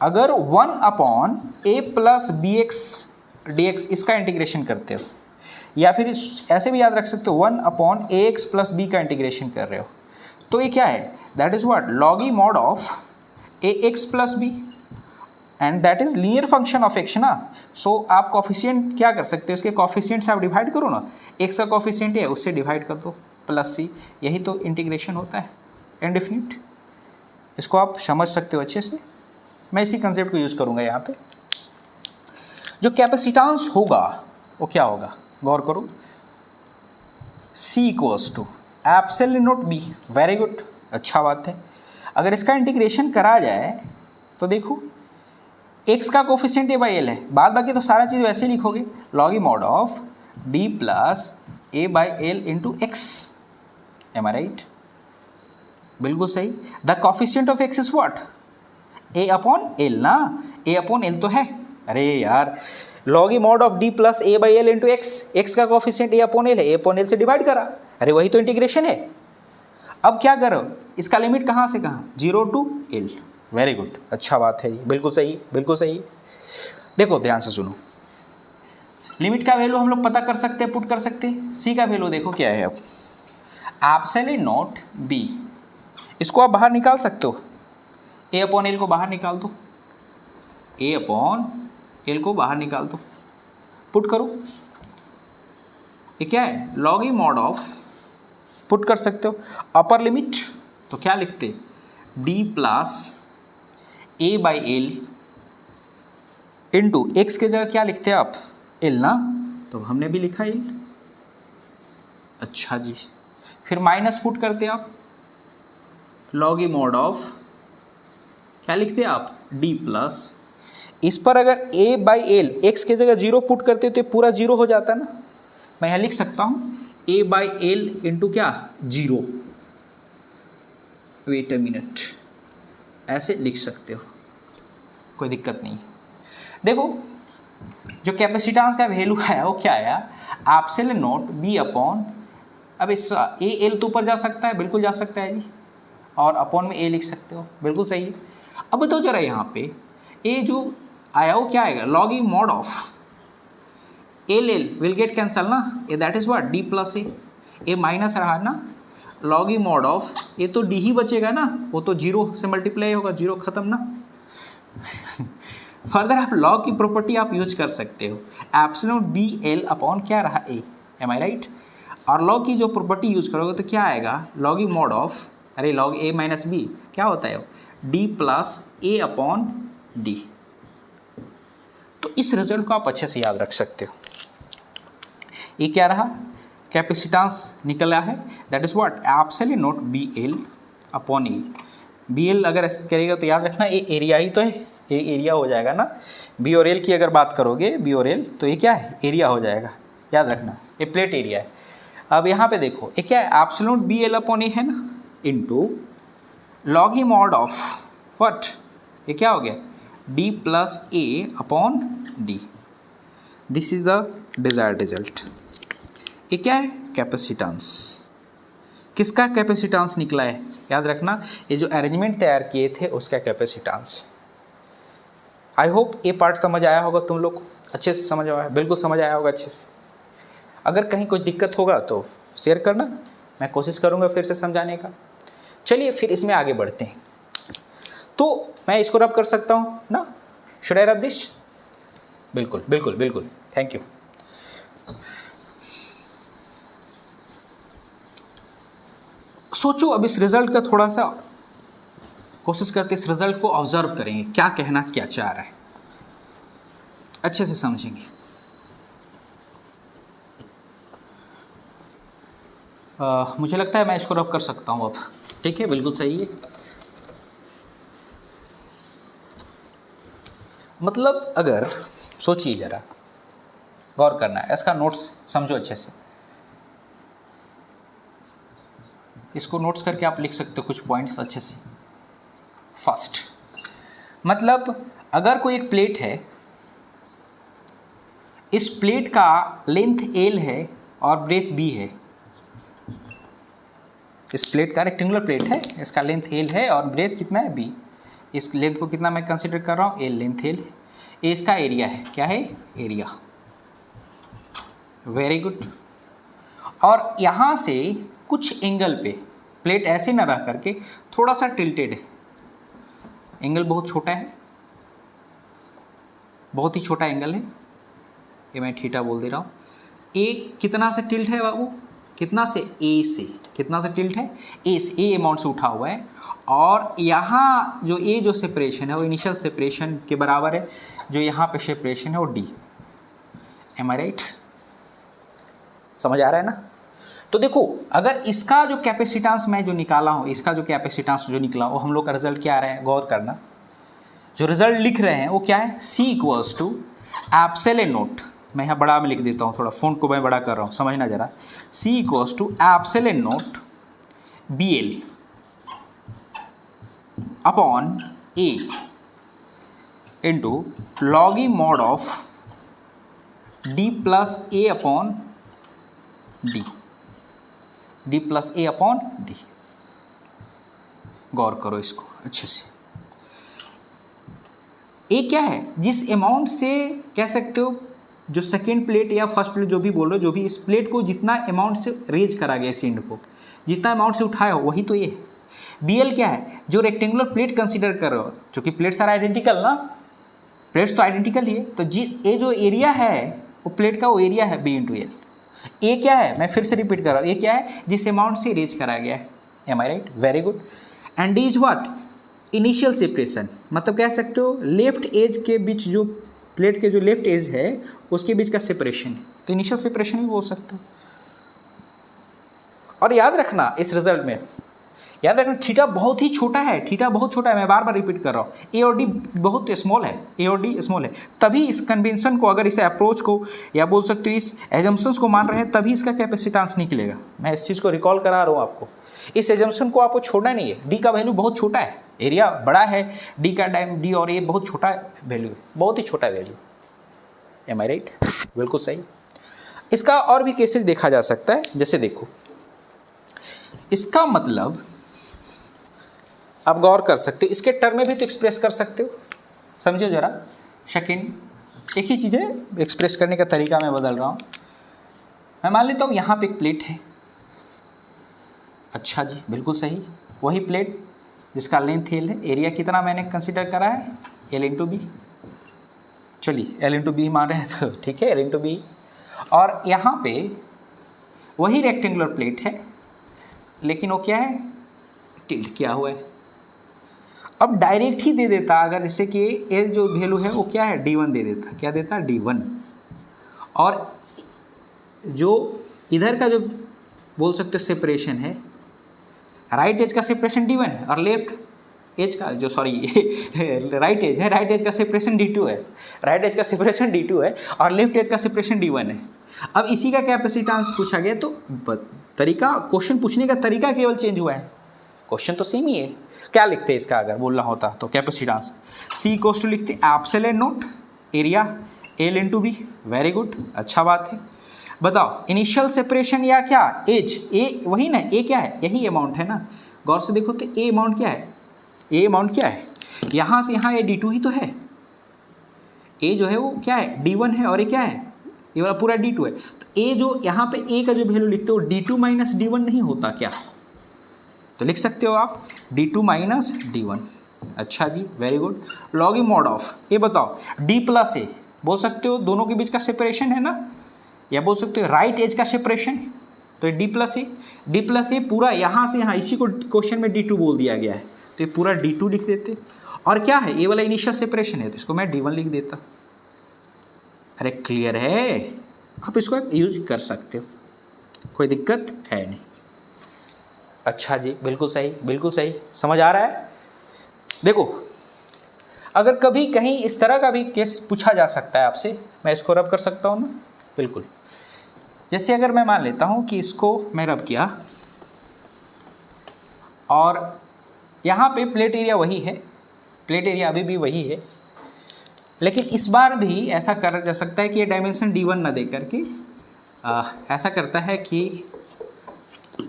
अगर 1 upon a plus b x D x इसका इंटीग्रेशन करते हो, या फिर ऐसे भी याद रख सकते हो 1 upon A X plus B का इंटीग्रेशन कर रहे हो, तो ये क्या है, that is what, log e mod of A X plus B and that is linear function of X ना। सो आप कॉफिशिएंट क्या कर सकते हो, इसके कॉफिशिएंट से आप डिवाइड करो ना, एक्स का कॉफिशिएंट है उससे डिवाइड कर दो प्लस सी, यही तो इंटीग्रेशन होता है इनडेफिनिट। इसको आप समझ सकते हो अच्छे से, मैं इसी कंसेप्ट को यूज़ करूँगा यहाँ पे। जो कैपेसिटेंस होगा वो क्या होगा, गौर करो, C equals to epsilon nought B. Very good, अच्छा बात है। अगर इसका इंटीग्रेशन करा जाए तो देखो x का कोफिशिएंट ए बाई एल है, बाद बाकी तो सारा चीज़ वैसे ही लिखोगे, log e mod of D plus A by L into X. Am I right? बिल्कुल सही। The coefficient of x is what, A upon L ना, ए अपॉन एल तो है। अरे यार, log e mod of D plus A by L into X, X का कोफिशिएंट ए अपॉन एल है, ए अपॉन एल से डिवाइड करा, अरे वही तो इंटीग्रेशन है। अब क्या करो, इसका लिमिट कहाँ से कहाँ, 0 टू एल। वेरी गुड, अच्छा बात है, बिल्कुल सही बिल्कुल सही। देखो ध्यान से सुनो, लिमिट का वैल्यू हम लोग पता कर सकते हैं, पुट कर सकते हैं। सी का वैल्यू देखो क्या है, अब एप्सिलॉन नॉट बी, इसको आप बाहर निकाल सकते हो, ए अपॉन एल को बाहर निकाल दो, ए अपॉन एल को बाहर निकाल दो, पुट करो, ये क्या है, log e mod of, put कर सकते हो, अपर लिमिट तो क्या लिखते, D plus A by L into x के जगह क्या लिखते हैं आप, एल ना, तो हमने भी लिखा एल। अच्छा जी, फिर माइनस पुट करते हैं आप, लॉग ई मॉड ऑफ क्या लिखते हैं आप, डी प्लस, इस पर अगर a बाई एल एक्स के जगह 0 पुट करते तो पूरा 0 हो जाता है ना, मैं यहाँ लिख सकता हूँ a बाई एल इंटू क्या 0, वेट अ मिनट, ऐसे लिख सकते हो, कोई दिक्कत नहीं। देखो जो कैपेसिटेंस का वैल्यू आया वो क्या आया, एप्सिलॉन नॉट बी अपॉन, अब इस ए एल तो ऊपर जा सकता है, बिल्कुल जा सकता है जी, और अपॉन में ए लिख सकते हो, बिल्कुल सही है। अब बताओ जरा यहाँ पे ए जो आया वो क्या आएगा, log e mod of l l will get cancel ना, a that is what d plus a minus रहा ना, log e mod of a तो डी ही बचेगा ना, वो तो 0 से मल्टीप्लाई होगा, 0 खत्म ना। फर्दर आप लॉग की प्रॉपर्टी आप यूज कर सकते हो, एप्सिलॉन बी एल अपॉन क्या रहा ए, एम आई राइट, और लॉग की जो प्रॉपर्टी यूज करोगे तो क्या आएगा, लॉग ई मॉड ऑफ, अरे लॉग ए माइनस बी क्या होता है, डी प्लस ए अपॉन डी। तो इस रिजल्ट को आप अच्छे से याद रख सकते हो। ये क्या रहा, कैपेसिटेंस निकला है, that is what epsilon nought B L upon A. B L अगर ऐसे करेगा तो याद रखना ये एरिया ही तो है, ये एरिया हो जाएगा ना, बी और एल की अगर बात करोगे, बी और एल, तो ये क्या है, एरिया हो जाएगा, याद रखना ये प्लेट एरिया है। अब यहाँ पे देखो ये क्या है, एप्सिलॉन बी एल अपॉन ए है ना, into log e mod of what, ये क्या हो गया, D plus A upon D. This is the desired result. ये क्या है, कैपेसिटेंस, किसका कैपेसिटेंस निकला है, याद रखना ये जो अरेंजमेंट तैयार किए थे उसका कैपेसिटेंस। आई होप ये पार्ट समझ आया होगा, तुम लोग अच्छे से समझ आया, बिल्कुल समझ आया होगा अच्छे से। अगर कहीं कोई दिक्कत होगा तो शेयर करना, मैं कोशिश करूँगा फिर से समझाने का। चलिए फिर इसमें आगे बढ़ते हैं। तो मैं इसको रब कर सकता हूँ ना, शुड आई रब दिस, बिल्कुल बिल्कुल बिल्कुल, थैंक यू। सोचो अब इस रिजल्ट का थोड़ा सा कोशिश करते इस रिजल्ट को ऑब्जर्व करेंगे, क्या कहना क्या चाह रहा है, अच्छे से समझेंगे। मुझे लगता है मैं इसको रब कर सकता हूँ अब, ठीक है, बिल्कुल सही है। मतलब अगर सोचिए जरा, गौर करना है, इसका नोट्स समझो अच्छे से, इसको नोट्स करके आप लिख सकते हो कुछ पॉइंट्स अच्छे से। फर्स्ट, मतलब अगर कोई एक प्लेट है, इस प्लेट का लेंथ एल है और ब्रेथ बी है, इस प्लेट का रेक्टेंगुलर प्लेट है, इसका लेंथ एल है और ब्रेथ कितना है बी, इस लेंथ को कितना मैं कंसिडर कर रहा हूँ, एल लेंथ एल, ये इसका एरिया है, क्या है, एरिया, वेरी गुड। और यहाँ से कुछ एंगल पे प्लेट ऐसे ना रह करके थोड़ा सा टिल्टेड है, एंगल बहुत छोटा है, बहुत ही छोटा एंगल है, ये मैं थीटा बोल दे रहा हूँ। ए कितना से टिल्ट है बाबू, कितना से, ए से, कितना से टिल्ट है, ए से, ए अमाउंट से उठा हुआ है। और यहाँ जो ए जो सेपरेशन है वो इनिशियल सेपरेशन के बराबर है, जो यहाँ पे सेपरेशन है वो डी। M I right? समझ आ रहा है ना? तो देखो, अगर इसका जो कैपेसिटेंस मैं जो निकाला हूँ, इसका जो कैपेसिटेंस जो निकला वो हम लोग का रिजल्ट क्या आ रहा है, गौर करना। जो रिजल्ट लिख रहे हैं वो क्या है, C equals to epsilon nought, मैं यहाँ बड़ा में लिख देता हूँ, थोड़ा फ़ॉन्ट को मैं बड़ा कर रहा हूँ, समझना ज़रा। C equals to epsilon not BL upon A into log e mod of D plus A upon D, D plus A upon D। गौर करो इसको अच्छे से। ए क्या है, जिस अमाउंट से कह सकते हो, जो सेकेंड प्लेट या फर्स्ट प्लेट जो भी बोल रहे हो, जो भी इस प्लेट को जितना अमाउंट से रेज करा गया, इस एंड को जितना अमाउंट से उठाया हो वही तो ये है। BL क्या है, जो रेक्टेंगुलर प्लेट कंसीडर कर रहे हो, चूँकि प्लेट्स आर आइडेंटिकल ना, प्लेट्स तो आइडेंटिकल ही है, तो ये जो एरिया है वो प्लेट का वो एरिया है B इंटू एल। ए क्या है, मैं फिर से रिपीट कर रहा हूँ, ए क्या है, जिस अमाउंट से रेज करा गया है। Am I right? Very good. And D is what, initial separation, मतलब कह सकते हो लेफ्ट एज के बीच, जो प्लेट के जो लेफ्ट एज है उसके बीच का सेपरेशन है, तो इनिशियल सेपरेशन भी बोल सकते हो। और याद रखना इस रिजल्ट में, याद रखना थीटा बहुत ही छोटा है, थीटा बहुत छोटा है, मैं बार बार रिपीट कर रहा हूँ। ए और डी बहुत स्मॉल है, ए और डी स्मॉल है, तभी इस कन्वेंशन को, अगर इस अप्रोच को या बोल सकते हो इस एजम्पशंस को मान रहे हैं, तभी इसका कैपेसिटेंस निकलेगा। मैं इस चीज़ को रिकॉल करा रहा हूँ आपको, इस एजम्पशन को आपको छोड़ना नहीं है। डी का वैल्यू बहुत छोटा है, एरिया बड़ा है, डी का टाइम, डी और ए बहुत छोटा वैल्यू है, बहुत ही छोटा वैल्यू। M I right? बिल्कुल सही। इसका और भी केसेस देखा जा सकता है, जैसे देखो, इसका मतलब आप गौर कर सकते हो, इसके टर्म में भी तो एक्सप्रेस कर सकते हो, समझो जरा। सेकेंड एक ही चीज़ है, एक्सप्रेस करने का तरीका मैं बदल रहा हूँ। मैं मान लेता हूँ यहाँ पे एक प्लेट है, अच्छा जी, बिल्कुल सही, वही प्लेट जिसका लेंथ एल है, एरिया कितना मैंने कंसिडर करा है, एल इंटू बी। चलिए एल इंटू बी मान रहे हैं तो ठीक है, एल इंटू बी। और यहाँ पे वही रेक्टेंगुलर प्लेट है, लेकिन वो क्या है, टिल्ट किया हुआ है। अब डायरेक्ट ही दे देता, अगर जैसे कि एल जो वैल्यू है वो क्या है, D1 दे देता, क्या देता, D1। और जो इधर का जो बोल सकते सेपरेशन है, राइट एज का सेपरेशन D1 है, और लेफ्ट एज का जो राइट एज है, राइट एज का सेपरेशन D2 है, राइट एज का सेपरेशन D2 है, और लेफ्ट एज का सेपरेशन D1 है। अब इसी का कैपेसिटेंस पूछा गया, तो तरीका, क्वेश्चन पूछने का तरीका केवल चेंज हुआ है, क्वेश्चन तो सेम ही है। क्या लिखते हैं इसका, अगर बोलना होता तो कैपेसिटेंस C इक्वल्स टू लिखते epsilon nought area L into B. Very good, अच्छा बात है। बताओ इनिशियल सेपरेशन या क्या, एज, ए वही ना, ए क्या है, यही अमाउंट है ना। गौर से देखो तो ए अमाउंट क्या है, ए अमाउंट क्या है, यहाँ से यहाँ ए D2 ही तो है, ए जो है वो क्या है, D1 है, और ये क्या है, ये वाला पूरा D2 है। तो ए जो यहाँ पे ए का जो वैल्यू लिखते हो D2 माइनस D1 नहीं होता क्या, तो लिख सकते हो आप D2 माइनस D1। अच्छा जी, very good. Log mod of, ये बताओ D प्लस ए, बोल सकते हो दोनों के बीच का सेपरेशन है ना, या बोल सकते हो राइट एज का सेपरेशन, तो ये डी प्लस ए पूरा यहाँ से यहाँ, इसी को क्वेश्चन में D2 बोल दिया गया है, तो ये पूरा D2 लिख देते। और क्या है, ये वाला इनिशियल सेपरेशन है, तो इसको मैं D1 लिख देता। अरे क्लियर है, आप इसको यूज कर सकते हो, कोई दिक्कत है नहीं। अच्छा जी, बिल्कुल सही, बिल्कुल सही, समझ आ रहा है। देखो अगर कभी कहीं इस तरह का भी केस पूछा जा सकता है आपसे, मैं इसको रब कर सकता हूँ ना, बिल्कुल। जैसे अगर मैं मान लेता हूँ कि इसको मैं रब किया, और यहाँ पे प्लेट एरिया वही है, प्लेट एरिया अभी भी वही है, लेकिन इस बार भी ऐसा करा जा सकता है कि ये डायमेंशन D1 ना दे करके ऐसा करता है कि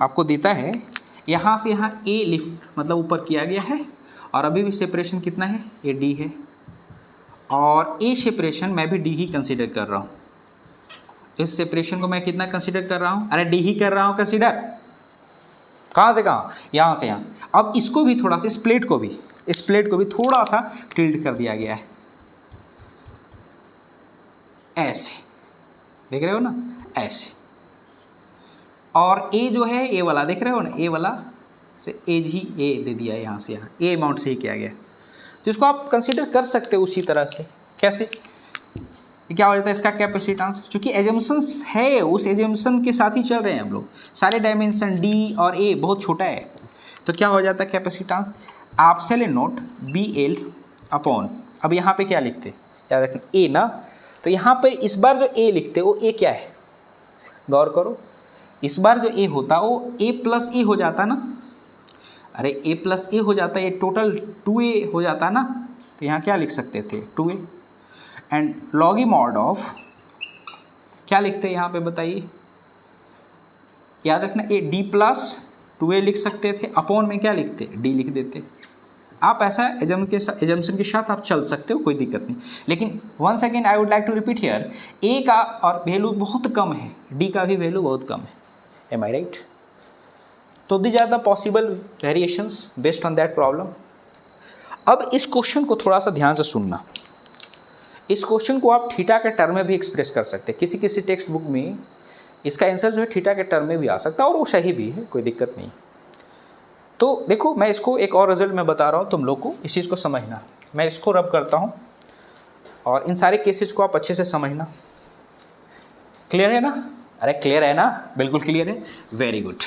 आपको देता है यहाँ से यहाँ ए लिफ्ट, मतलब ऊपर किया गया है, और अभी भी सेपरेशन कितना है, ये D है, और ए सेपरेशन मैं भी D ही कंसिडर कर रहा हूँ। इस सेपरेशन को मैं कितना कंसिडर कर रहा हूँ, अरे D ही कर रहा हूँ कंसिडर, कहाँ से कहाँ, यहाँ से यहाँ। अब इसको भी थोड़ा सा, इस प्लेट को भी इस प्लेट को भी थोड़ा सा टिल्ट कर दिया गया है, ऐसे देख रहे हो ना, ऐसे। और ए जो है, ए वाला देख रहे हो ना, ए वाला से एज ही ए दे दिया है, यहाँ से यहाँ ए अमाउंट से ही किया गया, तो इसको आप कंसीडर कर सकते हो उसी तरह से। कैसे, क्या हो जाता है इसका कैपेसिटेंस, चूंकि एजम्पशंस है उस एजम्पशन के साथ ही चल रहे हैं हम लोग, सारे डायमेंशन डी और ए बहुत छोटा है, तो क्या हो जाता है कैपेसिटेंस, आप से ले नोट बी एल अपॉन, अब यहाँ पे क्या लिखते याद रखें, ए ना, तो यहाँ पे इस बार जो ए लिखते वो ए क्या है, गौर करो, इस बार जो ए होता वो ए प्लस ए हो जाता ना, अरे ए प्लस ए हो जाता है, ये टोटल 2a हो जाता ना, तो यहाँ क्या लिख सकते थे 2a, and Loggy mod of क्या लिखते हैं यहाँ पे बताइए, याद रखना ए डी प्लस 2a लिख सकते थे, अपॉन में क्या लिखते डी लिख देते, आप ऐसा एजम्पशन के साथ आप चल सकते हो, कोई दिक्कत नहीं। लेकिन once again I would like to repeat here, a का और वैल्यू बहुत कम है, डी का भी वैल्यू बहुत कम है, एम आई राइट। तो these are the possible variations based on that problem. अब इस क्वेश्चन को थोड़ा सा ध्यान से सुनना, इस क्वेश्चन को आप थीटा के टर्म में भी एक्सप्रेस कर सकते हैं, किसी किसी टेक्स्ट बुक में इसका आंसर जो है थीटा के टर्म में भी आ सकता है और वो सही भी है, कोई दिक्कत नहीं। तो देखो मैं इसको एक और रिजल्ट में बता रहा हूँ, तुम लोग को इस चीज़ को समझना, मैं इसको रब करता हूँ और इन सारे केसेज को आप अच्छे से समझना। क्लियर है ना, अरे क्लियर है ना, बिल्कुल क्लियर है, वेरी गुड,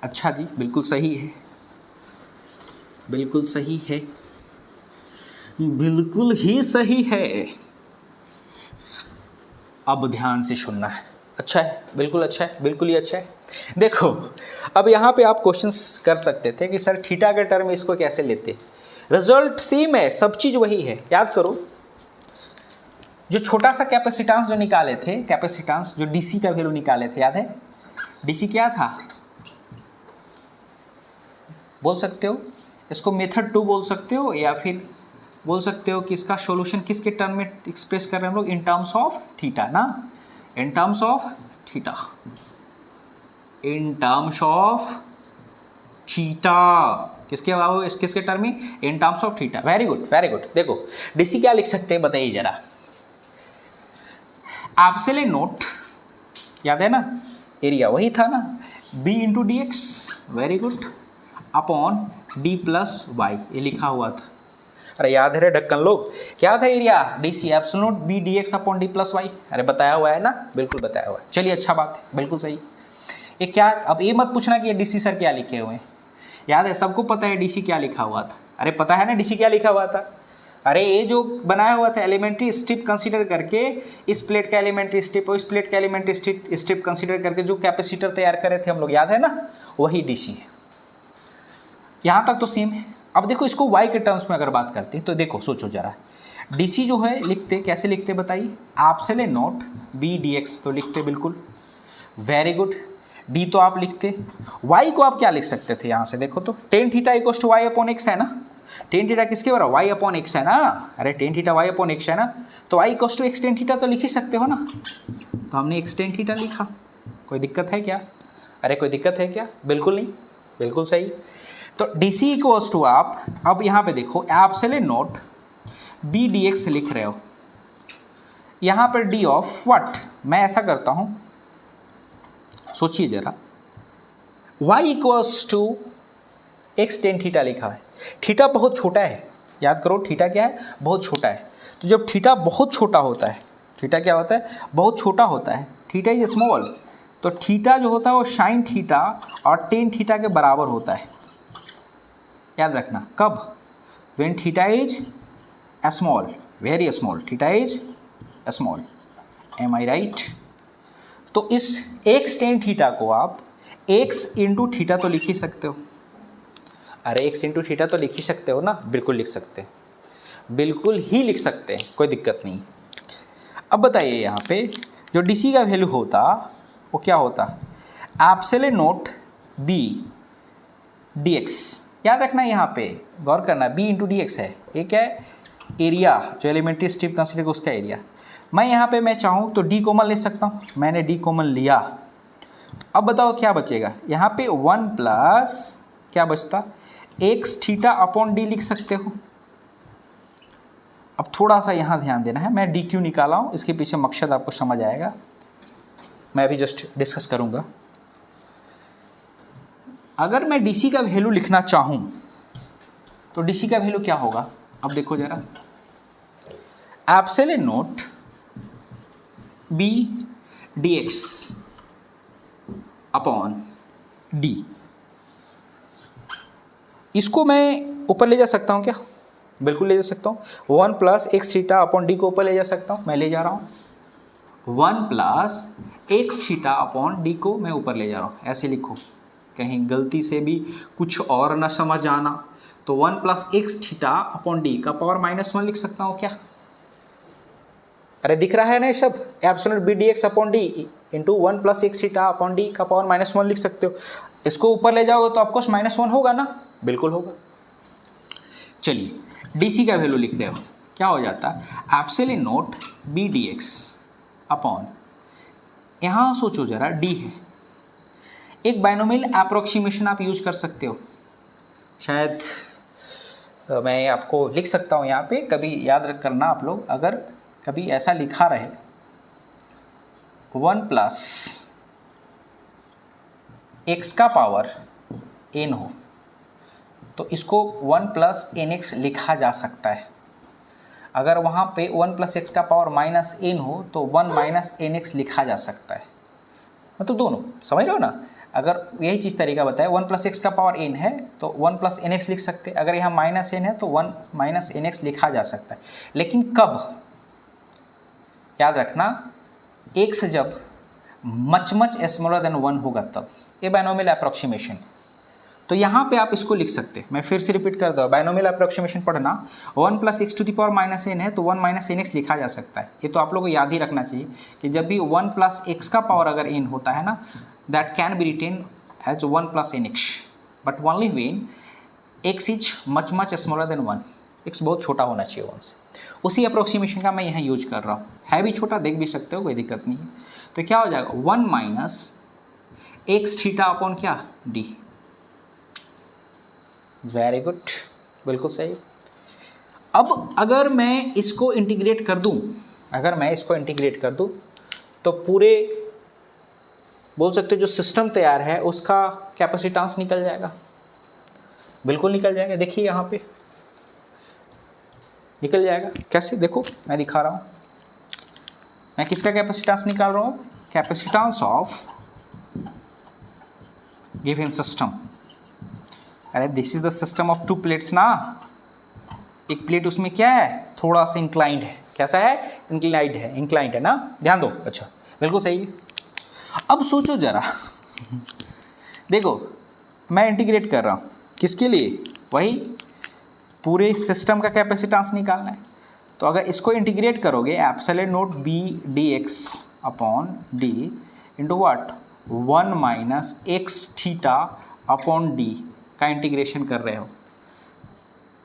अच्छा जी, बिल्कुल सही है, बिल्कुल सही है, बिल्कुल ही सही है। अब ध्यान से सुनना है, अच्छा है, बिल्कुल अच्छा है, बिल्कुल ही अच्छा है। देखो अब यहाँ पे आप क्वेश्चंस कर सकते थे कि सर थीटा के टर्म में इसको कैसे लेते, रिजल्ट सेम है, सब चीज़ वही है। याद करो जो छोटा सा कैपेसिटेंस जो निकाले थे, कैपेसिटेंस जो डीसी का वैल्यू निकाले थे, याद है डीसी क्या था, बोल सकते हो इसको मेथड 2 बोल सकते हो, या फिर बोल सकते हो कि इसका सॉल्यूशन किसके टर्म में एक्सप्रेस कर रहे हैं हम लोग, इन टर्म्स ऑफ थीटा ना, in terms of theta, in terms of theta, किसके अलावा किसके टर्म में, in terms of theta. Very good very good. देखो डीसी क्या लिख सकते हैं बताइए जरा, आपसे ले नोट, याद है ना एरिया वही था ना, B into D X, very good, upon D plus Y, ये लिखा हुआ था, अरे याद है रे ढक्कन लोग, क्या था area, D C epsilon nought B D x upon D plus Y, अरे बताया हुआ है ना, बिल्कुल बताया हुआ है, चलिए अच्छा बात है, बिल्कुल सही। ये क्या, अब ये मत पूछना कि ये डीसी सर क्या लिखे हुए हैं, याद है सबको पता है डीसी क्या लिखा हुआ था, अरे पता है ना डीसी क्या लिखा हुआ था, अरे ये जो बनाया हुआ था एलिमेंट्री स्ट्रिप कंसीडर करके, इस प्लेट का एलिमेंट्री स्ट्रिप और इस प्लेट का एलिमेंट्री स्ट्रिप कंसीडर करके जो कैपेसिटर तैयार करे थे हम लोग, याद है ना, वही डीसी है। यहाँ तक तो सेम है। अब देखो इसको y के टर्म्स में अगर बात करते हैं तो देखो सोचो जरा, डीसी जो है लिखते कैसे लिखते बताइए, आप से ले नोट बी डी एक्स तो लिखते बिल्कुल, वेरी गुड, डी तो आप लिखते, y को आप क्या लिख सकते थे यहाँ से देखो तो, tan theta equals to Y upon X है ना, टेन थीटा किसके बराबर, वाई अपॉन एक्स है ना, अरे tan theta Y upon X है ना, तो Y equals to X tan theta तो लिख ही सकते हो ना, तो हमने एक्स टेन थीटा लिखा, कोई दिक्कत है क्या, अरे कोई दिक्कत है क्या, बिल्कुल नहीं, बिल्कुल सही। तो डी सी इक्वल्स टू आप, अब यहाँ पे देखो आप से ले नोट बी डी एक्स लिख रहे हो, यहाँ पर डी ऑफ व्हाट, मैं ऐसा करता हूँ, सोचिए जरा, y equals to X tan theta लिखा है, थीटा बहुत छोटा है, याद करो थीटा क्या है, बहुत छोटा है, तो जब थीटा बहुत छोटा होता है, थीटा क्या होता है, बहुत छोटा होता है, थीटा इज स्मॉल, तो थीटा जो होता है वो साइन थीटा और टेन थीटा के बराबर होता है, याद रखना, कब, when theta is small, very small, theta is small, am I right. तो इस एक्स टेन थीटा को आप एक्स इंटू थीटा तो लिख ही सकते हो, अरे एक्स इंटू थीटा तो लिख ही सकते हो ना, बिल्कुल लिख सकते हैं, बिल्कुल ही लिख सकते हैं, कोई दिक्कत नहीं। अब बताइए यहाँ पे जो डीसी का वैल्यू होता वो क्या होता, आपसे ले नोट बी डी एक्स, याद रखना यहाँ पे गौर करना, बी इंटू डी एक्स है, ये क्या है, एरिया जो एलिमेंट्री स्ट्रिप कंसीडर कर उसका एरिया, मैं यहाँ पे मैं चाहूँ तो डी कॉमन ले सकता हूँ, मैंने डी कॉमन लिया, अब बताओ क्या बचेगा, यहाँ पे 1 प्लस क्या बचता, एक्स थीटा अपॉन डी लिख सकते हो। अब थोड़ा सा यहाँ ध्यान देना है, मैं डी क्यू निकाला हूँ, इसके पीछे मकसद आपको समझ आएगा, मैं अभी जस्ट डिस्कस करूँगा। अगर मैं डीसी का वैल्यू लिखना चाहूँ तो डीसी का वैल्यू क्या होगा? अब देखो जरा, epsilon nought B D x upon D, इसको मैं ऊपर ले जा सकता हूँ क्या? बिल्कुल ले जा सकता हूँ। 1 plus X theta upon D को ऊपर ले जा सकता हूँ, मैं ले जा रहा हूँ। 1 plus X theta upon D को मैं ऊपर ले जा रहा हूँ, ऐसे लिखो, कहीं गलती से भी कुछ और ना समझ आना। तो 1 plus X theta upon D का पावर -1 लिख सकता हूँ क्या? अरे दिख रहा है ना ये सब, epsilon B D x upon D into 1 plus X theta upon D का पावर -1 लिख सकते हो। इसको ऊपर ले जाओगे तो ऑफकोर्स -1 होगा ना, बिल्कुल होगा। चलिए डीसी का वैल्यू लिख रहे हो, क्या हो जाता है? Epsilon nought B D x upon, यहाँ सोचो जरा, डी है, एक बाइनोमियल अप्रोक्सीमेशन आप यूज कर सकते हो, शायद मैं आपको लिख सकता हूँ यहाँ पे, कभी याद रख करना आप लोग, अगर कभी ऐसा लिखा रहे 1 प्लस एक्स का पावर n हो तो इसको 1 प्लस एन एक्स लिखा जा सकता है। अगर वहाँ पे 1 प्लस एक्स का पावर -n हो तो 1 माइनस एन एक्स लिखा जा सकता है, मतलब दोनों, समझ रहे हो ना? अगर यही चीज़ तरीका बताए, 1 प्लस एक्स का पावर n है तो 1 प्लस एन एक्स लिख सकते हैं, अगर यहाँ -n है तो 1 माइनस एन एक्स लिखा जा सकता है। लेकिन कब? याद रखना, x जब मच स्मॉलर देन 1 होगा तब, ये बाइनोमियल अप्रोक्सीमेशन। तो यहाँ पे आप इसको लिख सकते हैं, मैं फिर से रिपीट कर दूँ, बाइनोमियल अप्रोक्सीमेशन पढ़ना, 1 plus X to the power -n है तो 1 माइनस एन एक्स लिखा जा सकता है। ये तो आप लोगों को याद ही रखना चाहिए कि जब भी 1 प्लस एक्स का पावर अगर n होता है ना, that can be written as 1 plus N X, but only when x is much smaller than 1, x बहुत छोटा होना चाहिए 1 से। उसी अप्रोक्सीमेशन का मैं यहाँ यूज कर रहा हूँ, है भी छोटा, देख भी सकते हो, कोई दिक्कत नहीं है। तो क्या हो जाएगा? 1 माइनस एक्स थीटा अपॉन क्या? डी। वेरी गुड, बिल्कुल सही। अब अगर मैं इसको इंटीग्रेट कर दूं, तो पूरे बोल सकते हो जो सिस्टम तैयार है उसका कैपेसिटेंस निकल जाएगा, बिल्कुल निकल जाएगा। देखिए यहाँ पे निकल जाएगा, कैसे? देखो मैं दिखा रहा हूँ, मैं किसका कैपेसिटेंस निकाल रहा हूँ? Capacitance of given system. अरे this is the system of 2 plates ना, एक प्लेट उसमें क्या है? थोड़ा सा इंक्लाइंड है। कैसा है? इंक्लाइंड है ना, ध्यान दो। अच्छा, बिल्कुल सही है। अब सोचो जरा, देखो मैं इंटीग्रेट कर रहा हूँ, किसके लिए? वही पूरे सिस्टम का कैपेसिटेंस निकालना है। तो अगर इसको इंटीग्रेट करोगे, epsilon nought B D x upon D into what? 1 minus X theta upon D का इंटीग्रेशन कर रहे हो,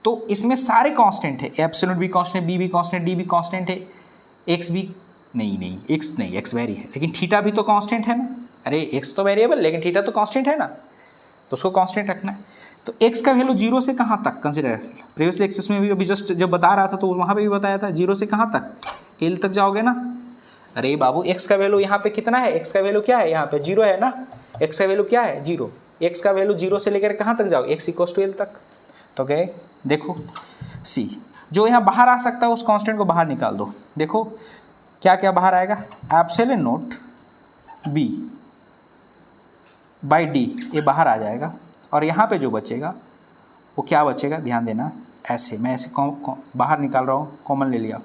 तो इसमें सारे कांस्टेंट है, एप्सिलॉन बी कांस्टेंट, बी भी कांस्टेंट, डी भी कांस्टेंट है, एक्स भी एक्स वेरी है, लेकिन थीटा भी तो कांस्टेंट है ना। अरे एक्स तो वेरिएबल, लेकिन थीटा तो कांस्टेंट है ना, तो उसको कांस्टेंट रखना है। तो एक्स का वैल्यू 0 से कहाँ तक कंसिडर? प्रीवियस लेक्चर्स में भी अभी जस्ट जब बता रहा था तो वहाँ पे भी बताया था, 0 से कहाँ तक? एल तक जाओगे ना। अरे बाबू, एक्स का वैल्यू यहाँ पे कितना है? एक्स का वैल्यू क्या है? यहाँ पे 0 है ना, एक्स का वैल्यू क्या है? 0। एक्स का वैल्यू 0 से लेकर कहाँ तक जाओ? एक्स इक्वल्स टू एल तक। तो गए, देखो सी, जो यहाँ बाहर आ सकता है उस कांस्टेंट को बाहर निकाल दो। देखो क्या क्या बाहर आएगा? Epsilon nought B by D, ये बाहर आ जाएगा, और यहाँ पे जो बचेगा वो क्या बचेगा? ध्यान देना, ऐसे मैं ऐसे बाहर निकाल रहा हूँ, कॉमन ले लिया।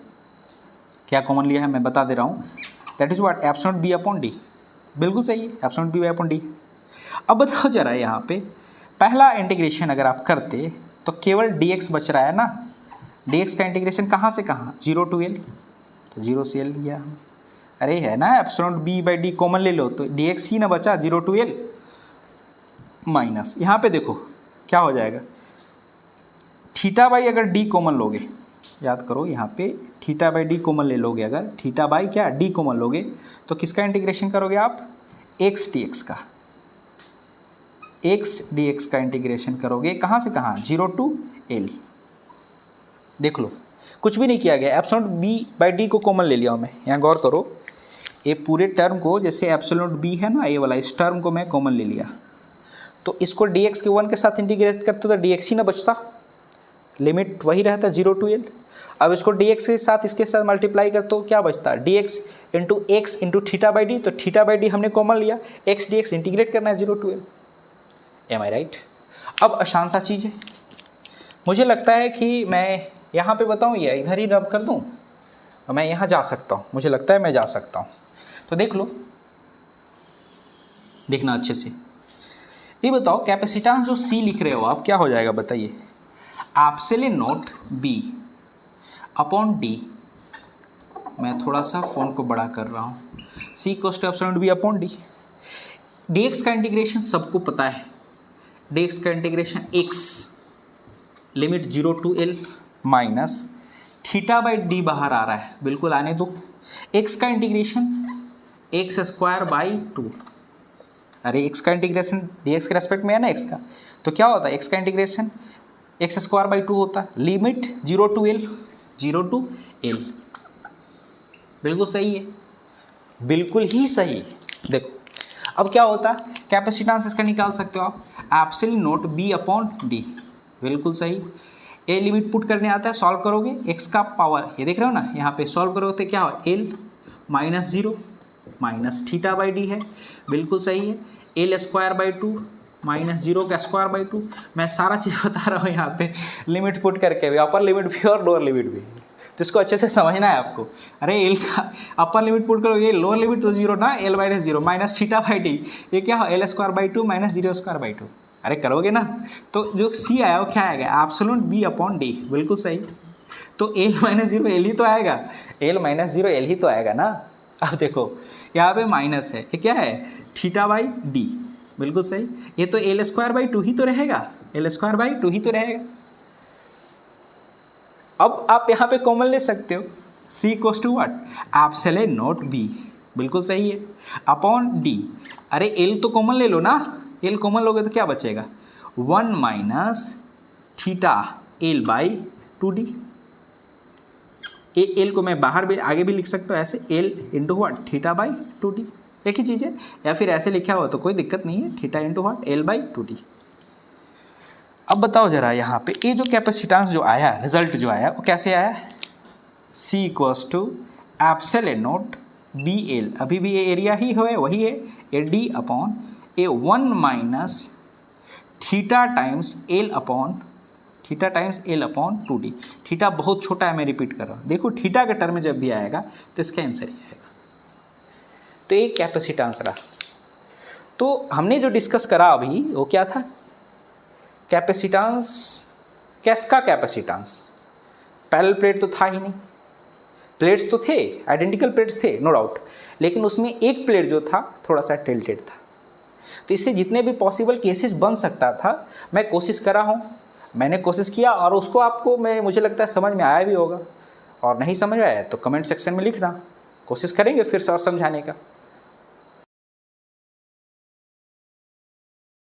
क्या कॉमन लिया है मैं बता दे रहा हूँ, that is what? Epsilon B upon D. बिल्कुल सही है, एप्सिलॉन बी अपॉन डी। अब बताओ जरा, यहाँ पे पहला इंटीग्रेशन अगर आप करते तो केवल dx बच रहा है ना। dx का इंटीग्रेशन कहाँ से कहाँ? 0 to l, तो 0 से l लिया। अरे है ना, epsilon B by D common ले लो तो dx ही ना बचा, 0 to l माइनस, यहाँ पे देखो क्या हो जाएगा? थीटा बाई अगर डी कॉमन लोगे, याद करो यहाँ पे थीटा बाई डी कॉमन ले लोगे, अगर थीटा बाई क्या डी कॉमन लोगे तो किसका इंटीग्रेशन करोगे आप? एक्स डी एक्स का। एक्स डी एक्स का इंटीग्रेशन करोगे कहाँ से कहाँ, 0 to L। देख लो कुछ भी नहीं किया गया, एप्सिलॉन बी बाई डी को कॉमन ले लिया हूँ मैं। यहाँ गौर करो, ये पूरे टर्म को, जैसे एप्सिलॉन बी है ना ये वाला, इस टर्म को मैं कॉमन ले लिया, तो इसको डी एक्स के 1 के साथ इंटीग्रेट करते तो डी एक्स ही ना बचता, लिमिट वही रहता 0 to L। अब इसको डी एक्स के साथ इसके साथ मल्टीप्लाई कर तो क्या बचता, D X into theta by D, तो थीटा बाई डी हमने कॉमन लिया, एक्स डी एक्स इंटीग्रेट करना है 0 to L। Am I right? अब आसान सा चीज़ है, मुझे लगता है कि मैं यहाँ पे बताऊँ या इधर ही रब कर दूँ, मैं यहाँ जा सकता हूँ, मुझे लगता है मैं जा सकता हूँ। तो देख लो, देखना अच्छे से। ये बताओ कैपेसिटेंस जो C लिख रहे हो आप, क्या हो जाएगा बताइए, epsilon nought B upon D, मैं थोड़ा सा फ़ॉन्ट को बड़ा कर रहा हूँ, C equals to epsilon B upon D। dx का इंटीग्रेशन सबको पता है, dx का integration x limit 0 to L minus theta by D बाहर आ रहा है, बिल्कुल आने दो। x का इंटीग्रेशन एक्स स्क्वायर बाई 2, अरे x का इंटीग्रेशन dx के रेस्पेक्ट में है ना x का, तो क्या होता है x का इंटीग्रेशन एक्स स्क्वायर बाई 2 होता है, limit 0 to L, 0 to L। बिल्कुल सही है, बिल्कुल ही सही। देखो अब क्या होता है, कैपेसिटेंस इसका निकाल सकते हो आप, epsilon nought B upon D, बिल्कुल सही। ए लिमिट पुट करने आता है, सॉल्व करोगे x का पावर, ये देख रहे हो ना, यहाँ पे सॉल्व करोगे तो क्या हो, L minus 0 minus theta by D है, बिल्कुल सही है। L स्क्वायर बाई 2 माइनस 0 का स्क्वायर बाई 2, मैं सारा चीज़ बता रहा हूँ यहाँ पे लिमिट पुट करके भी, अपर लिमिट भी और लोअर लिमिट भी, तो इसको अच्छे से समझना है आपको। अरे एल का अपर लिमिट पुट करो, ये लोअर लिमिट तो 0 ना, L minus 0 minus theta by D, ये क्या हो, L square by 2 minus 0 square by 2, अरे करोगे ना, तो जो C आया वो क्या आएगा, एप्सिलॉन B अपॉन D, बिल्कुल सही। तो L माइनस 0 L ही तो आएगा, L माइनस 0 L ही तो आएगा ना। अब देखो यहाँ पे माइनस है, ये क्या है, थीटा बाई डी, बिल्कुल सही। ये तो L स्क्वायर बाई 2 ही तो रहेगा, L स्क्वायर बाई 2 ही तो रहेगा। अब आप यहाँ पे कॉमन ले सकते हो, C equals to what, epsilon nought B, बिल्कुल सही है, अपॉन D, अरे L तो कॉमन ले लो ना, L कॉमन लोगे तो क्या बचेगा, 1 minus theta L by 2D। L को मैं बाहर भी आगे भी लिख सकता हूँ ऐसे, L into what, theta by 2D, एक ही चीज़ है, या फिर ऐसे लिखा हुआ तो कोई दिक्कत नहीं है, theta into what, L by 2D। अब बताओ जरा यहाँ पे ये जो कैपेसिटेंस जो आया, रिजल्ट जो आया वो कैसे आया, C equals to epsilon not BL, अभी भी ये एरिया ही है वही है, A D upon A 1 minus theta times L upon 2D। Theta बहुत छोटा है, मैं रिपीट कर रहा हूँ, देखो थीटा के टर्म में जब भी आएगा तो इसका आंसर ही आएगा। तो ये कैपेसिटेंस रहा। तो हमने जो डिस्कस करा अभी वो क्या था, कैपेसिटेंस, किसका कैपेसिटेंस, पैरेलल प्लेट तो था ही नहीं, प्लेट्स तो थे, आइडेंटिकल प्लेट्स थे नो डाउट, लेकिन उसमें एक प्लेट जो था थोड़ा सा टिल्टेड था। तो इससे जितने भी पॉसिबल केसेस बन सकता था मैं कोशिश कर रहा हूँ, मैंने कोशिश किया और उसको आपको मुझे लगता है समझ में आया भी होगा, और नहीं समझ आया तो कमेंट सेक्शन में लिखना, कोशिश करेंगे फिर से और समझाने का।